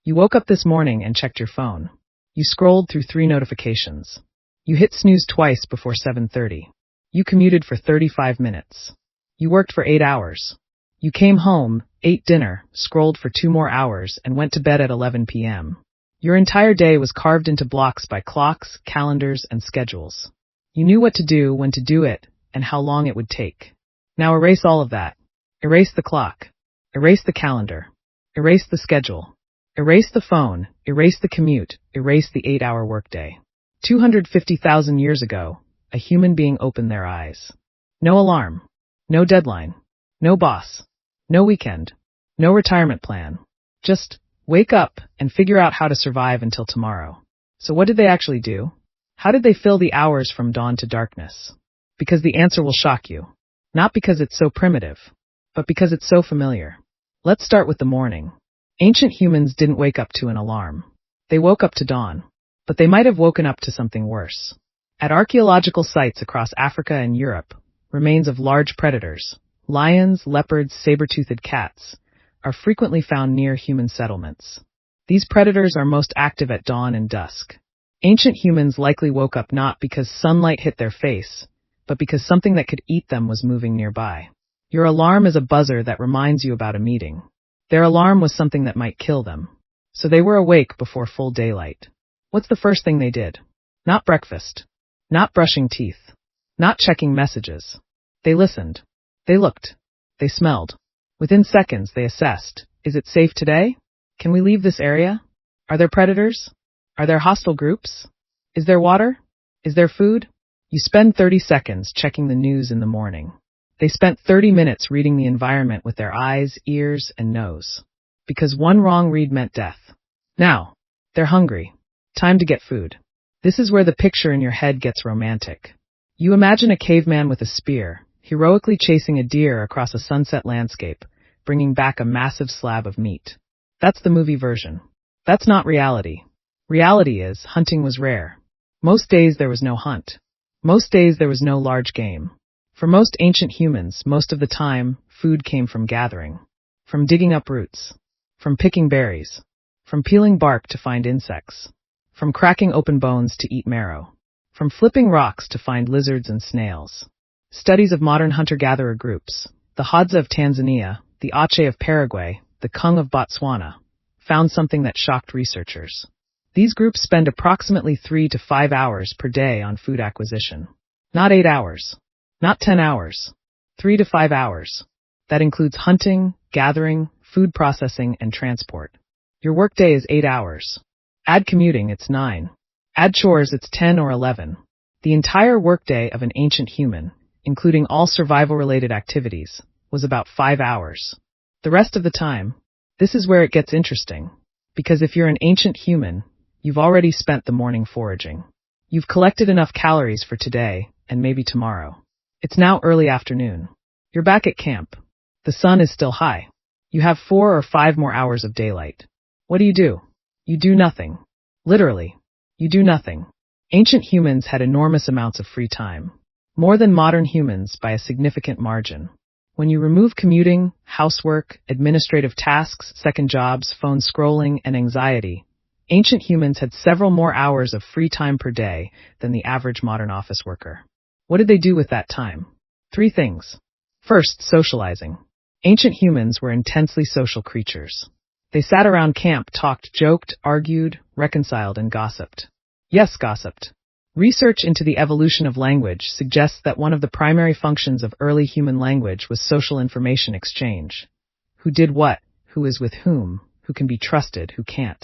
You woke up this morning and checked your phone. You scrolled through 3 notifications. You hit snooze twice before 7:30. You commuted for 35 minutes. You worked for 8 hours. You came home, ate dinner, scrolled for 2 more hours, and went to bed at 11 p.m. Your entire day was carved into blocks by clocks, calendars, and schedules. You knew what to do, when to do it, and how long it would take. Now erase all of that. Erase the clock. Erase the calendar. Erase the schedule. Erase the phone. Erase the commute. Erase the 8-hour workday. 250,000 years ago, a human being opened their eyes. No alarm. No deadline. No boss. No weekend. No retirement plan. Just wake up and figure out how to survive until tomorrow. So what did they actually do? How did they fill the hours from dawn to darkness? Because the answer will shock you. Not because it's so primitive, but because it's so familiar. Let's start with the morning. Ancient humans didn't wake up to an alarm. They woke up to dawn. But they might have woken up to something worse. At archaeological sites across Africa and Europe, remains of large predators, lions, leopards, saber-toothed cats, are frequently found near human settlements. These predators are most active at dawn and dusk. Ancient humans likely woke up not because sunlight hit their face, but because something that could eat them was moving nearby. Your alarm is a buzzer that reminds you about a meeting. Their alarm was something that might kill them. So they were awake before full daylight. What's the first thing they did? Not breakfast. Not brushing teeth. Not checking messages. They listened. They looked. They smelled. Within seconds, they assessed. Is it safe today? Can we leave this area? Are there predators? Are there hostile groups? Is there water? Is there food? You spend 30 seconds checking the news in the morning. They spent 30 minutes reading the environment with their eyes, ears, and nose. Because one wrong read meant death. Now, they're hungry. Time to get food. This is where the picture in your head gets romantic. You imagine a caveman with a spear, heroically chasing a deer across a sunset landscape, bringing back a massive slab of meat. That's the movie version. That's not reality. Reality is, hunting was rare. Most days there was no hunt. Most days there was no large game. For most ancient humans, most of the time, food came from gathering. From digging up roots. From picking berries. From peeling bark to find insects. From cracking open bones to eat marrow. From flipping rocks to find lizards and snails. Studies of modern hunter-gatherer groups, the Hadza of Tanzania, the Ache of Paraguay, the Kung of Botswana, found something that shocked researchers. These groups spend approximately 3 to 5 hours per day on food acquisition. Not 8 hours. Not 10 hours. 3 to 5 hours. That includes hunting, gathering, food processing, and transport. Your workday is 8 hours. Add commuting, it's 9. Add chores, it's 10 or 11. The entire workday of an ancient human, including all survival-related activities, was about 5 hours. The rest of the time, this is where it gets interesting. Because if you're an ancient human, you've already spent the morning foraging. You've collected enough calories for today, and maybe tomorrow. It's now early afternoon. You're back at camp. The sun is still high. You have 4 or 5 more hours of daylight. What do? You do nothing. Literally. You do nothing. Ancient humans had enormous amounts of free time. More than modern humans by a significant margin. When you remove commuting, housework, administrative tasks, second jobs, phone scrolling, and anxiety, ancient humans had several more hours of free time per day than the average modern office worker. What did they do with that time? 3 things. First, socializing. Ancient humans were intensely social creatures. They sat around camp, talked, joked, argued, reconciled, and gossiped. Yes, gossiped. Research into the evolution of language suggests that one of the primary functions of early human language was social information exchange. Who did what? Who is with whom? Who can be trusted? Who can't?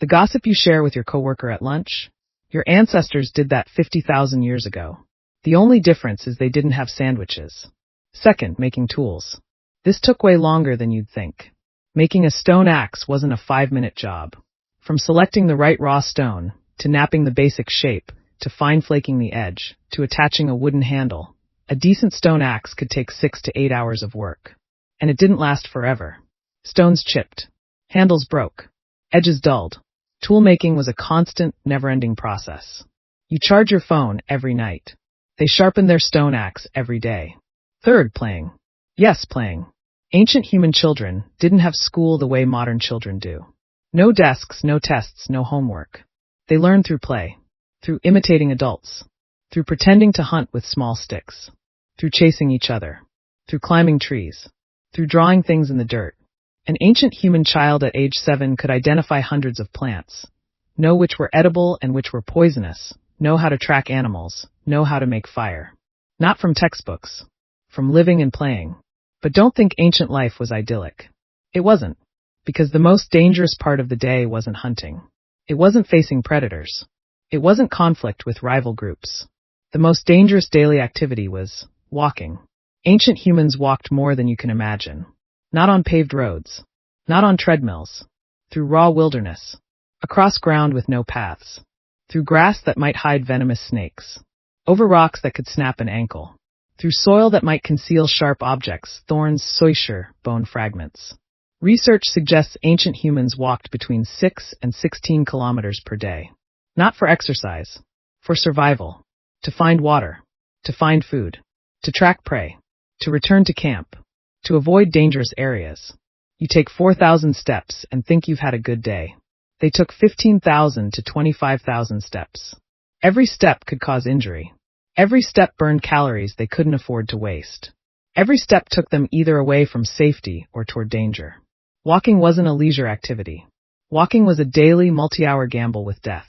The gossip you share with your coworker at lunch? Your ancestors did that 50,000 years ago. The only difference is they didn't have sandwiches. Second, making tools. This took way longer than you'd think. Making a stone axe wasn't a 5-minute job. From selecting the right raw stone, to napping the basic shape, to fine flaking the edge, to attaching a wooden handle, a decent stone axe could take 6 to 8 hours of work. And it didn't last forever. Stones chipped. Handles broke. Edges dulled. Tool making was a constant, never-ending process. You charge your phone every night. They sharpened their stone axe every day. Third, playing. Yes, playing. Ancient human children didn't have school the way modern children do. No desks, no tests, no homework. They learned through play, through imitating adults, through pretending to hunt with small sticks, through chasing each other, through climbing trees, through drawing things in the dirt. An ancient human child at age 7 could identify hundreds of plants, know which were edible and which were poisonous, know how to track animals, know how to make fire. Not from textbooks, from living and playing. But don't think ancient life was idyllic. It wasn't, because the most dangerous part of the day wasn't hunting. It wasn't facing predators. It wasn't conflict with rival groups. The most dangerous daily activity was walking. Ancient humans walked more than you can imagine. Not on paved roads. Not on treadmills. Through raw wilderness. Across ground with no paths. Through grass that might hide venomous snakes. Over rocks that could snap an ankle. Through soil that might conceal sharp objects, thorns, suture, bone fragments. Research suggests ancient humans walked between 6 and 16 kilometers per day. Not for exercise. For survival. To find water. To find food. To track prey. To return to camp. To avoid dangerous areas. You take 4,000 steps and think you've had a good day. They took 15,000 to 25,000 steps. Every step could cause injury. Every step burned calories they couldn't afford to waste. Every step took them either away from safety or toward danger. Walking wasn't a leisure activity. Walking was a daily, multi-hour gamble with death.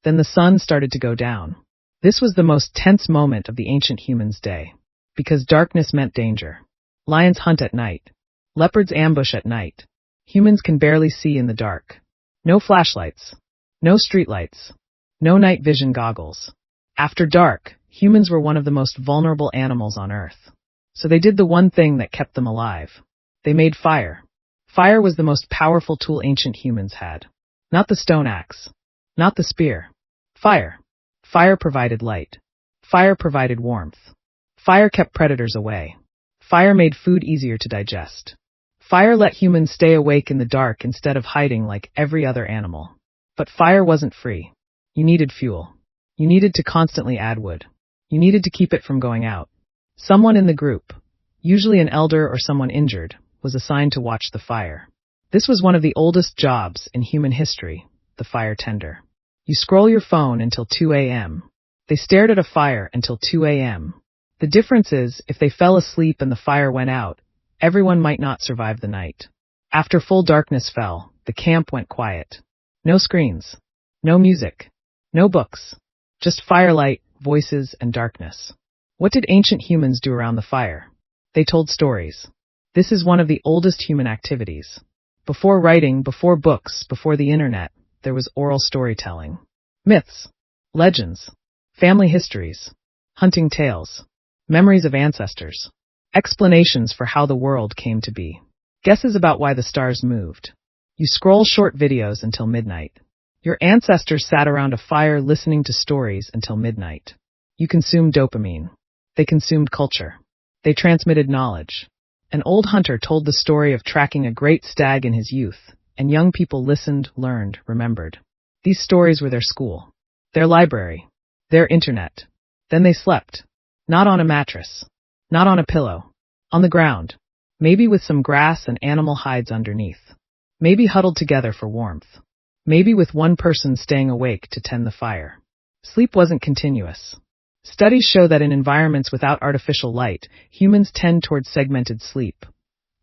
Then the sun started to go down. This was the most tense moment of the ancient humans' day. Because darkness meant danger. Lions hunt at night. Leopards ambush at night. Humans can barely see in the dark. No flashlights. No streetlights. No night vision goggles. After dark, humans were one of the most vulnerable animals on Earth. So they did the one thing that kept them alive. They made fire. Fire was the most powerful tool ancient humans had. Not the stone axe. Not the spear. Fire. Fire provided light. Fire provided warmth. Fire kept predators away. Fire made food easier to digest. Fire let humans stay awake in the dark instead of hiding like every other animal. But fire wasn't free. You needed fuel. You needed to constantly add wood. You needed to keep it from going out. Someone in the group, usually an elder or someone injured, was assigned to watch the fire. This was one of the oldest jobs in human history, the fire tender. You scroll your phone until 2 a.m. They stared at a fire until 2 a.m. The difference is, if they fell asleep and the fire went out, everyone might not survive the night. After full darkness fell, the camp went quiet. No screens. No music. No books. Just firelight, voices, and darkness. What did ancient humans do around the fire? They told stories. This is one of the oldest human activities. Before writing, before books, before the internet, there was oral storytelling. Myths. Legends. Family histories. Hunting tales. Memories of ancestors. Explanations for how the world came to be. Guesses about why the stars moved. You scroll short videos until midnight. Your ancestors sat around a fire listening to stories until midnight. You consumed dopamine. They consumed culture. They transmitted knowledge. An old hunter told the story of tracking a great stag in his youth, and young people listened, learned, remembered. These stories were their school, their library, their internet. Then they slept. Not on a mattress. Not on a pillow. On the ground. Maybe with some grass and animal hides underneath. Maybe huddled together for warmth. Maybe with one person staying awake to tend the fire. Sleep wasn't continuous. Studies show that in environments without artificial light, humans tend toward segmented sleep.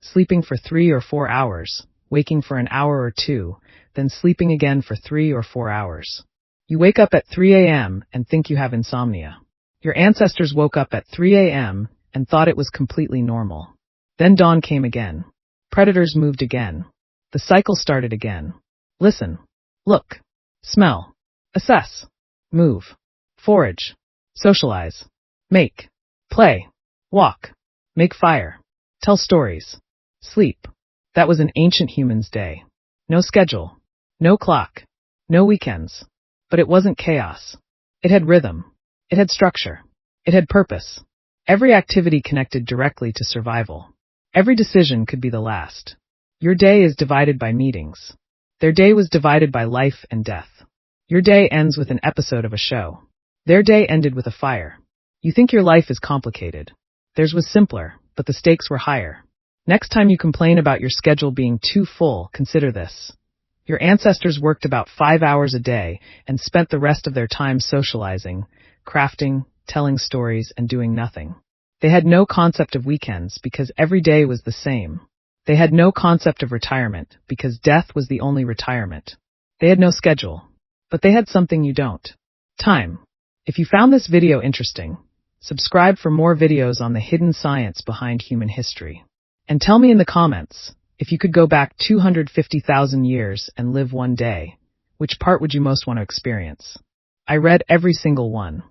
Sleeping for 3 or 4 hours, waking for an hour or two, then sleeping again for 3 or 4 hours. You wake up at 3 a.m. and think you have insomnia. Your ancestors woke up at 3 a.m. and thought it was completely normal. Then dawn came again. Predators moved again. The cycle started again. Listen. Look. Smell. Assess. Move. Forage. Socialize. Make. Play. Walk. Make fire. Tell stories. Sleep. That was an ancient human's day. No schedule. No clock. No weekends. But it wasn't chaos. It had rhythm. It had structure. It had purpose. Every activity connected directly to survival. Every decision could be the last. Your day is divided by meetings. Their day was divided by life and death. Your day ends with an episode of a show. Their day ended with a fire. You think your life is complicated. Theirs was simpler, but the stakes were higher. Next time you complain about your schedule being too full, consider this. Your ancestors worked about 5 hours a day and spent the rest of their time socializing, crafting, telling stories, and doing nothing. They had no concept of weekends because every day was the same. They had no concept of retirement because death was the only retirement. They had no schedule. But they had something you don't. Time. If you found this video interesting, subscribe for more videos on the hidden science behind human history. And tell me in the comments, if you could go back 250,000 years and live one day, which part would you most want to experience? I read every single one.